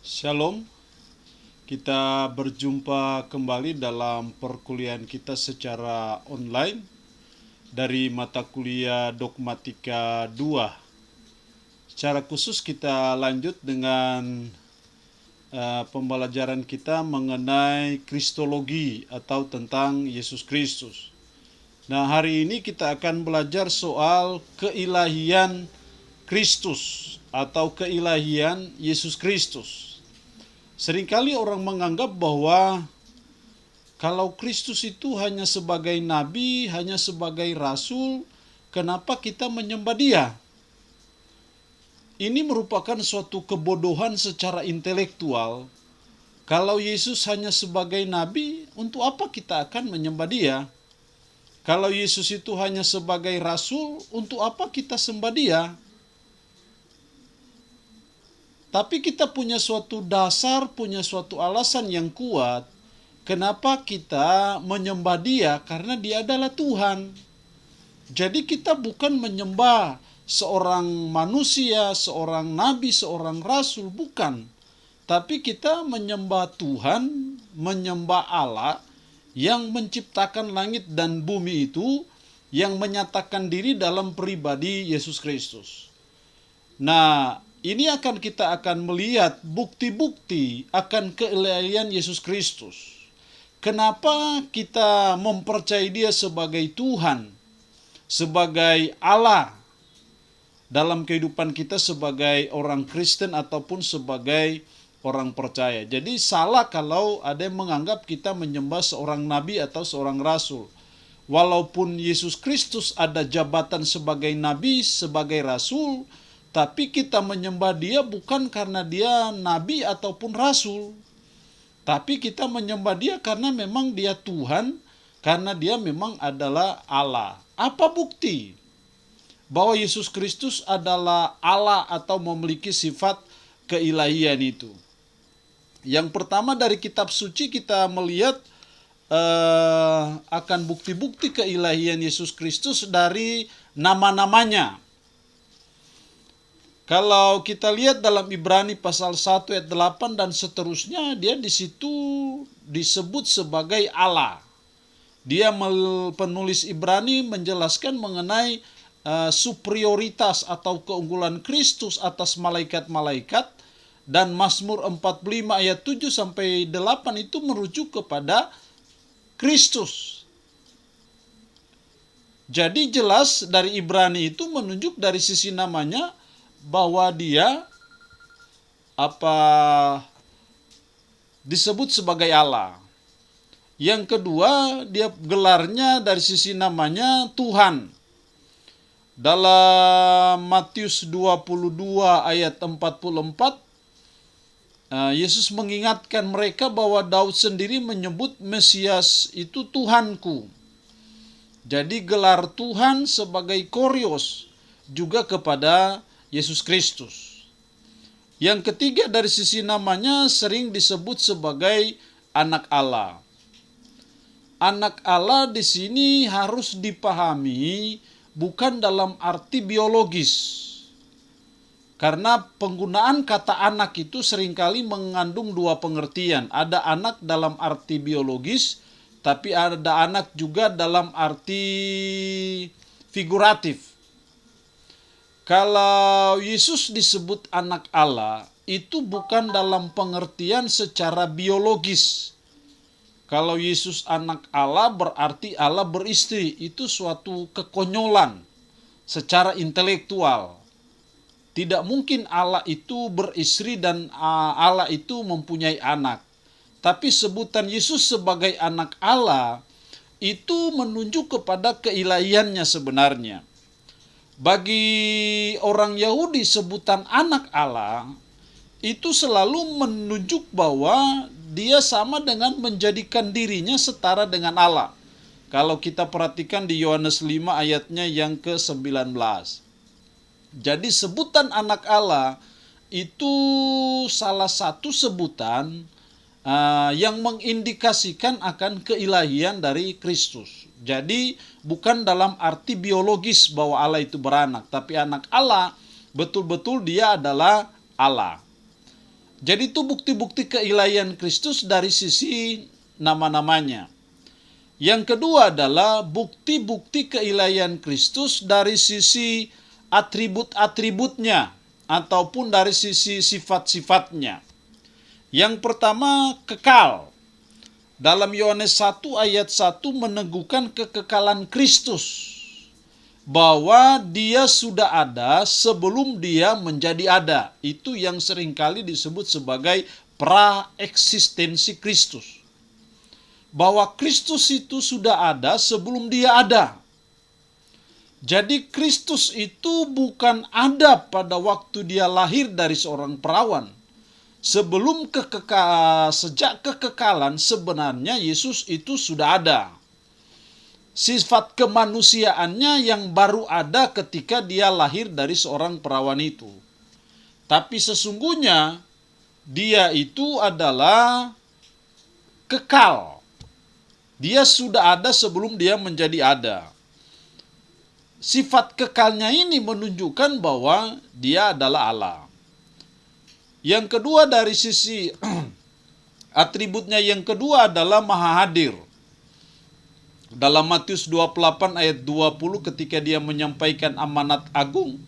Shalom, kita berjumpa kembali dalam perkuliahan kita secara online dari mata kuliah Dogmatika 2. Secara khusus kita lanjut dengan pembelajaran kita mengenai Kristologi atau tentang Yesus Kristus. Nah, hari ini kita akan belajar soal keilahian Kristus atau keilahian Yesus Kristus. Seringkali orang menganggap bahwa kalau Kristus itu hanya sebagai nabi, hanya sebagai rasul, kenapa kita menyembah Dia? Ini merupakan suatu kebodohan secara intelektual. Kalau Yesus hanya sebagai nabi, untuk apa kita akan menyembah Dia? Kalau Yesus itu hanya sebagai rasul, untuk apa kita sembah Dia? Tapi kita punya suatu dasar, punya suatu alasan yang kuat. Kenapa kita menyembah Dia? Karena Dia adalah Tuhan. Jadi kita bukan menyembah seorang manusia, seorang nabi, seorang rasul, bukan. Tapi kita menyembah Tuhan, menyembah Allah yang menciptakan langit dan bumi itu, yang menyatakan diri dalam pribadi Yesus Kristus. Nah, ini kita akan melihat bukti-bukti akan keilahian Yesus Kristus. Kenapa kita mempercayai Dia sebagai Tuhan, sebagai Allah dalam kehidupan kita sebagai orang Kristen ataupun sebagai orang percaya. Jadi salah kalau ada yang menganggap kita menyembah seorang nabi atau seorang rasul. Walaupun Yesus Kristus ada jabatan sebagai nabi, sebagai rasul, tapi kita menyembah Dia bukan karena Dia nabi ataupun rasul. Tapi kita menyembah Dia karena memang Dia Tuhan, karena Dia memang adalah Allah. Apa bukti bahwa Yesus Kristus adalah Allah atau memiliki sifat keilahian itu? Yang pertama, dari kitab suci kita melihat akan bukti-bukti keilahian Yesus Kristus dari nama-namanya. Kalau kita lihat dalam Ibrani pasal 1 ayat 8 dan seterusnya, Dia di situ disebut sebagai Allah. Dia penulis Ibrani menjelaskan mengenai superioritas atau keunggulan Kristus atas malaikat-malaikat, dan Mazmur 45 ayat 7 sampai 8 itu merujuk kepada Kristus. Jadi jelas dari Ibrani itu menunjuk dari sisi namanya bahwa Dia disebut sebagai Allah. Yang kedua, Dia gelarnya dari sisi namanya Tuhan. Dalam Matius 22 ayat 44, Yesus mengingatkan mereka bahwa Daud sendiri menyebut Mesias itu Tuhanku. Jadi gelar Tuhan sebagai Kurios juga kepada Yesus Kristus. Yang ketiga, dari sisi namanya sering disebut sebagai anak Allah. Anak Allah di sini harus dipahami bukan dalam arti biologis. Karena penggunaan kata anak itu seringkali mengandung dua pengertian. Ada anak dalam arti biologis, tapi ada anak juga dalam arti figuratif. Kalau Yesus disebut anak Allah, itu bukan dalam pengertian secara biologis. Kalau Yesus anak Allah berarti Allah beristri, itu suatu kekonyolan secara intelektual. Tidak mungkin Allah itu beristri dan Allah itu mempunyai anak. Tapi sebutan Yesus sebagai anak Allah itu menunjuk kepada keilahiannya sebenarnya. Bagi orang Yahudi, sebutan anak Allah itu selalu menunjuk bahwa Dia sama dengan menjadikan dirinya setara dengan Allah. Kalau kita perhatikan di Yohanes 5 ayatnya yang ke-19. Jadi sebutan anak Allah itu salah satu sebutan yang mengindikasikan akan keilahian dari Kristus. Jadi bukan dalam arti biologis bahwa Allah itu beranak, tapi anak Allah betul-betul Dia adalah Allah. Jadi itu bukti-bukti keilahian Kristus dari sisi nama-namanya. Yang kedua adalah bukti-bukti keilahian Kristus dari sisi atribut-atributnya ataupun dari sisi sifat-sifatnya. Yang pertama, kekal. Dalam Yohanes 1 ayat 1 meneguhkan kekekalan Kristus, bahwa dia sudah ada sebelum dia menjadi ada. Itu yang seringkali disebut sebagai praeksistensi Kristus. Bahwa Kristus itu sudah ada sebelum dia ada. Jadi Kristus itu bukan ada pada waktu dia lahir dari seorang perawan. Sejak kekekalan sebenarnya Yesus itu sudah ada. Sifat kemanusiaannya yang baru ada ketika dia lahir dari seorang perawan itu. Tapi sesungguhnya dia itu adalah kekal. Dia sudah ada sebelum dia menjadi ada. Sifat kekalnya ini menunjukkan bahwa dia adalah Allah. Yang kedua dari sisi atributnya yang kedua adalah Maha Hadir. Dalam Matius 28 ayat 20 ketika dia menyampaikan amanat agung,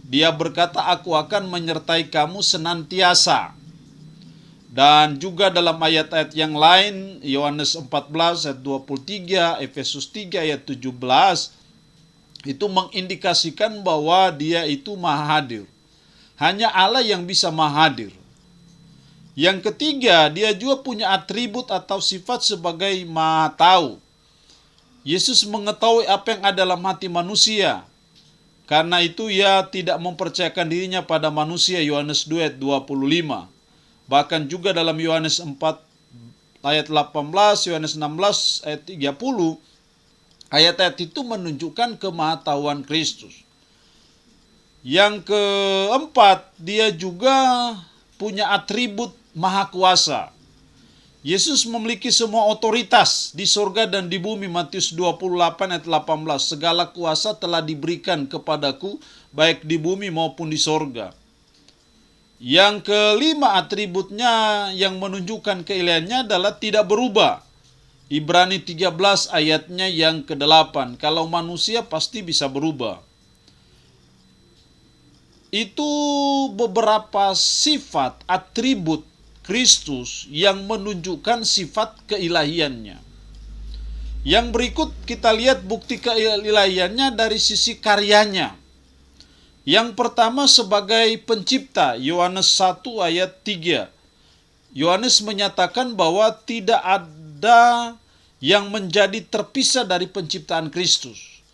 dia berkata, aku akan menyertai kamu senantiasa. Dan juga dalam ayat-ayat yang lain, Yohanes 14 ayat 23, Efesus 3 ayat 17, itu mengindikasikan bahwa dia itu Maha Hadir. Hanya Allah yang bisa Maha Hadir. Yang ketiga, dia juga punya atribut atau sifat sebagai Maha Tahu. Yesus mengetahui apa yang ada dalam hati manusia. Karena itu ia tidak mempercayakan dirinya pada manusia, Yohanes 2 ayat 25. Bahkan juga dalam Yohanes 4 ayat 18, Yohanes 16 ayat 30, ayat-ayat itu menunjukkan kemahatauan Kristus. Yang keempat, dia juga punya atribut Maha Kuasa. Yesus memiliki semua otoritas di surga dan di bumi, Matius 28 ayat 18. Segala kuasa telah diberikan kepadaku, baik di bumi maupun di surga. Yang kelima atributnya yang menunjukkan keilahiannya adalah tidak berubah. Ibrani 13 ayatnya yang ke-8. Kalau manusia pasti bisa berubah. Itu beberapa sifat, atribut Kristus yang menunjukkan sifat keilahiannya. Yang berikut kita lihat bukti keilahiannya dari sisi karyanya. Yang pertama sebagai pencipta, Yohanes 1 ayat 3. Yohanes menyatakan bahwa tidak ada yang menjadi terpisah dari penciptaan Kristus.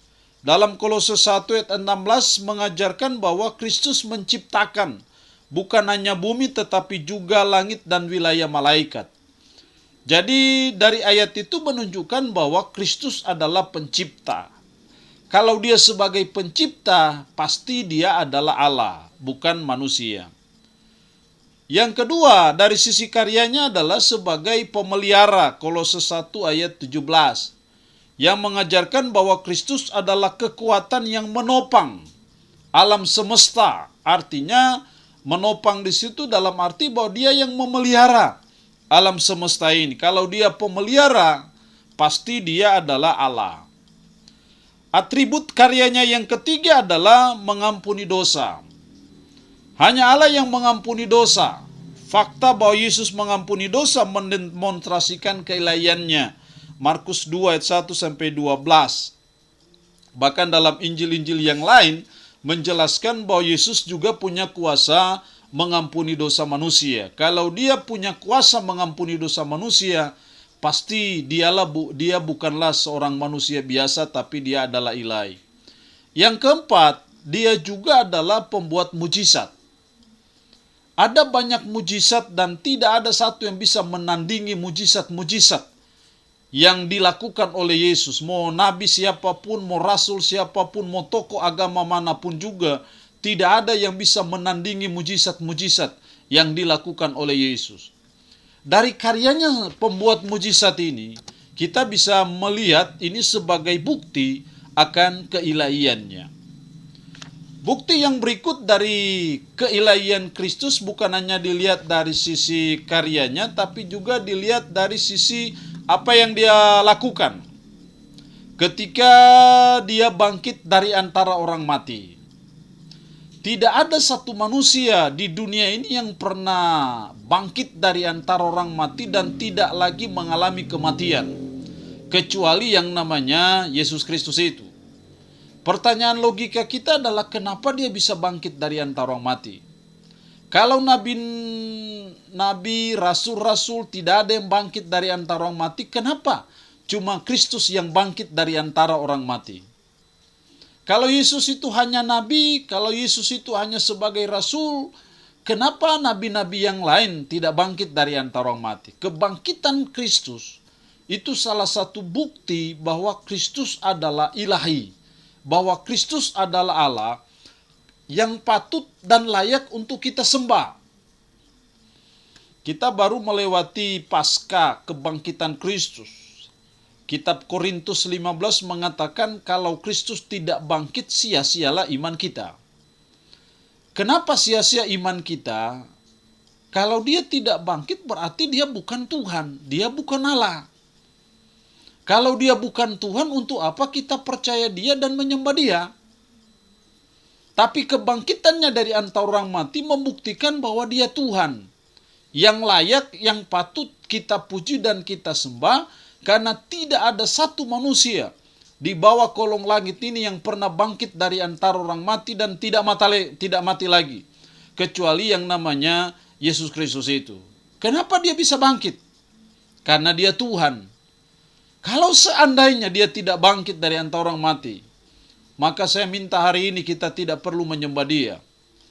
Dalam Kolose 1 ayat 16 mengajarkan bahwa Kristus menciptakan bukan hanya bumi tetapi juga langit dan wilayah malaikat. Jadi dari ayat itu menunjukkan bahwa Kristus adalah pencipta. Kalau dia sebagai pencipta, pasti dia adalah Allah, bukan manusia. Yang kedua, dari sisi karyanya adalah sebagai pemelihara, Kolose 1 ayat 17. Yang mengajarkan bahwa Kristus adalah kekuatan yang menopang alam semesta. Artinya menopang di situ dalam arti bahwa dia yang memelihara alam semesta ini. Kalau dia pemelihara, pasti dia adalah Allah. Atribut karyanya yang ketiga adalah mengampuni dosa. Hanya Allah yang mengampuni dosa. Fakta bahwa Yesus mengampuni dosa mendemonstrasikan keilahiannya. Markus 2 ayat 1-12. Bahkan dalam Injil-Injil yang lain menjelaskan bahwa Yesus juga punya kuasa mengampuni dosa manusia. Kalau dia punya kuasa mengampuni dosa manusia, pasti dia bukanlah seorang manusia biasa, tapi dia adalah ilahi. Yang keempat, dia juga adalah pembuat mujizat. Ada banyak mujizat dan tidak ada satu yang bisa menandingi mujizat-mujizat yang dilakukan oleh Yesus. Mau nabi siapapun, mau rasul siapapun, mau tokoh agama manapun juga, tidak ada yang bisa menandingi mujizat-mujizat yang dilakukan oleh Yesus. Dari karyanya pembuat mujizat ini, kita bisa melihat ini sebagai bukti akan keilahiannya. Bukti yang berikut dari keilahian Kristus bukan hanya dilihat dari sisi karyanya, tapi juga dilihat dari sisi apa yang dia lakukan. Ketika dia bangkit dari antara orang mati. Tidak ada satu manusia di dunia ini yang pernah bangkit dari antara orang mati dan tidak lagi mengalami kematian. Kecuali yang namanya Yesus Kristus itu. Pertanyaan logika kita adalah kenapa dia bisa bangkit dari antara orang mati? Kalau nabi, rasul-rasul tidak ada yang bangkit dari antara orang mati, kenapa cuma Kristus yang bangkit dari antara orang mati? Kalau Yesus itu hanya nabi, kalau Yesus itu hanya sebagai rasul, kenapa nabi-nabi yang lain tidak bangkit dari antara orang mati? Kebangkitan Kristus itu salah satu bukti bahwa Kristus adalah ilahi. Bahwa Kristus adalah Allah yang patut dan layak untuk kita sembah. Kita baru melewati pasca kebangkitan Kristus. Kitab Korintus 15 mengatakan kalau Kristus tidak bangkit, sia-sialah iman kita. Kenapa sia-sia iman kita? Kalau dia tidak bangkit berarti dia bukan Tuhan, dia bukan Allah. Kalau dia bukan Tuhan, untuk apa kita percaya dia dan menyembah dia? Tapi kebangkitannya dari antara orang mati membuktikan bahwa dia Tuhan. Yang layak, yang patut kita puji dan kita sembah. Karena tidak ada satu manusia di bawah kolong langit ini yang pernah bangkit dari antara orang mati dan tidak mati lagi. Kecuali yang namanya Yesus Kristus itu. Kenapa dia bisa bangkit? Karena dia Tuhan. Kalau seandainya dia tidak bangkit dari antara orang mati, maka saya minta hari ini kita tidak perlu menyembah dia.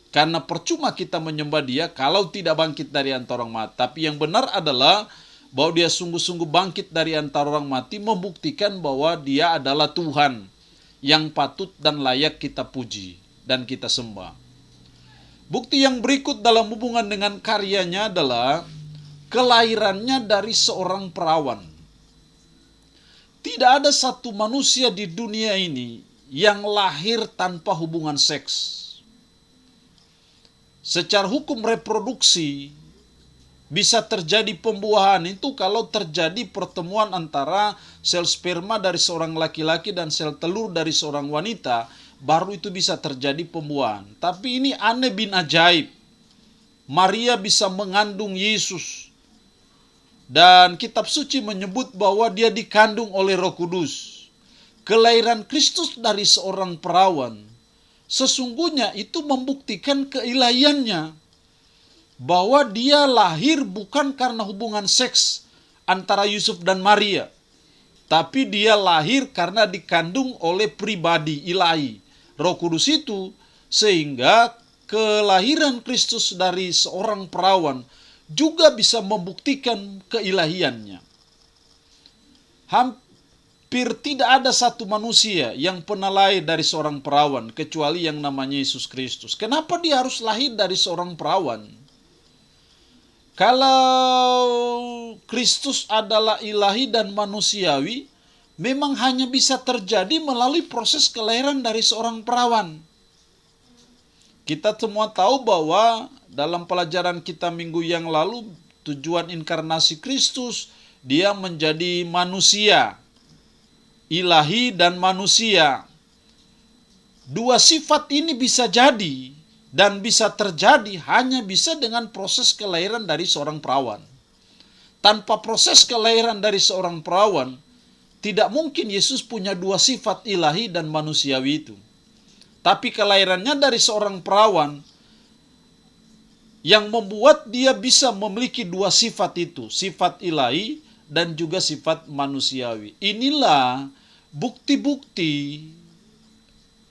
Karena percuma kita menyembah dia kalau tidak bangkit dari antara orang mati. Tapi yang benar adalah bahwa dia sungguh-sungguh bangkit dari antara orang mati, membuktikan bahwa dia adalah Tuhan yang patut dan layak kita puji dan kita sembah. Bukti yang berikut dalam hubungan dengan karyanya adalah kelahirannya dari seorang perawan. Tidak ada satu manusia di dunia ini yang lahir tanpa hubungan seks. Secara hukum reproduksi, bisa terjadi pembuahan itu kalau terjadi pertemuan antara sel sperma dari seorang laki-laki dan sel telur dari seorang wanita, baru itu bisa terjadi pembuahan. Tapi ini aneh bin ajaib. Maria bisa mengandung Yesus. Dan kitab suci menyebut bahwa dia dikandung oleh Roh Kudus. Kelahiran Kristus dari seorang perawan, sesungguhnya itu membuktikan keilahiannya. Bahwa dia lahir bukan karena hubungan seks antara Yusuf dan Maria. Tapi dia lahir karena dikandung oleh pribadi ilahi, Roh Kudus itu. Sehingga kelahiran Kristus dari seorang perawan juga bisa membuktikan keilahiannya. Hampir tidak ada satu manusia yang pernah lahir dari seorang perawan kecuali yang namanya Yesus Kristus. Kenapa dia harus lahir dari seorang perawan? Kalau Kristus adalah ilahi dan manusiawi, memang hanya bisa terjadi melalui proses kelahiran dari seorang perawan. Kita semua tahu bahwa dalam pelajaran kita minggu yang lalu, tujuan inkarnasi Kristus, dia menjadi manusia, ilahi dan manusia. Dua sifat ini bisa jadi dan bisa terjadi hanya bisa dengan proses kelahiran dari seorang perawan. Tanpa proses kelahiran dari seorang perawan, tidak mungkin Yesus punya dua sifat ilahi dan manusiawi itu. Tapi kelahirannya dari seorang perawan yang membuat dia bisa memiliki dua sifat itu, sifat ilahi dan juga sifat manusiawi. Inilah bukti-bukti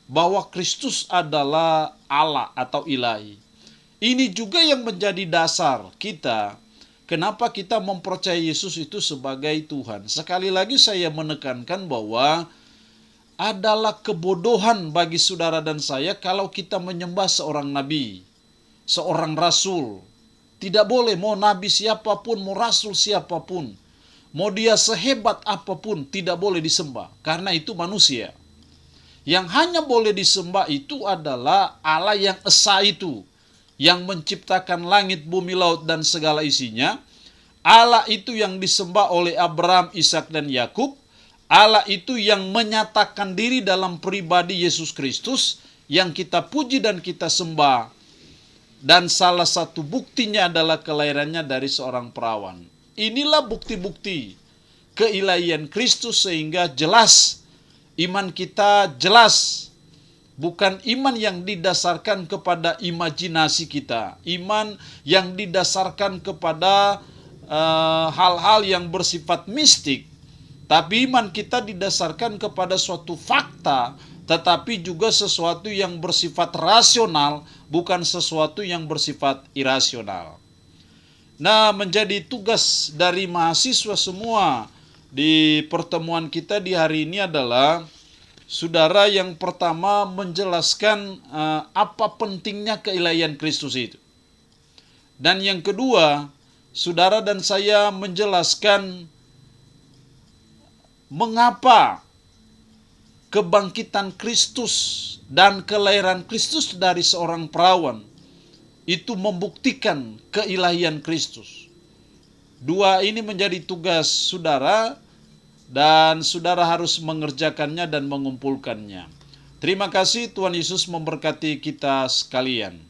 bahwa Kristus adalah Allah atau ilahi. Ini juga yang menjadi dasar kita, kenapa kita mempercayai Yesus itu sebagai Tuhan. Sekali lagi saya menekankan bahwa adalah kebodohan bagi saudara dan saya kalau kita menyembah seorang nabi, seorang rasul. Tidak boleh, mau nabi siapapun, mau rasul siapapun, mau dia sehebat apapun, tidak boleh disembah, karena itu manusia. Yang hanya boleh disembah itu adalah Allah yang esa itu, yang menciptakan langit, bumi, laut, dan segala isinya. Allah itu yang disembah oleh Abraham, Ishak, dan Yakub. Allah itu yang menyatakan diri dalam pribadi Yesus Kristus, yang kita puji dan kita sembah. Dan salah satu buktinya adalah kelahirannya dari seorang perawan. Inilah bukti-bukti keilahian Kristus, sehingga jelas iman kita jelas. Bukan iman yang didasarkan kepada imajinasi kita. Iman yang didasarkan kepada hal-hal yang bersifat mistik. Tapi iman kita didasarkan kepada suatu fakta, tetapi juga sesuatu yang bersifat rasional, bukan sesuatu yang bersifat irasional. Nah, menjadi tugas dari mahasiswa semua di pertemuan kita di hari ini adalah, saudara, yang pertama menjelaskan apa pentingnya keilahian Kristus itu. Dan yang kedua, saudara dan saya menjelaskan mengapa kebangkitan Kristus dan kelahiran Kristus dari seorang perawan itu membuktikan keilahian Kristus. Dua ini menjadi tugas saudara, dan saudara harus mengerjakannya dan mengumpulkannya. Terima kasih, Tuhan Yesus memberkati kita sekalian.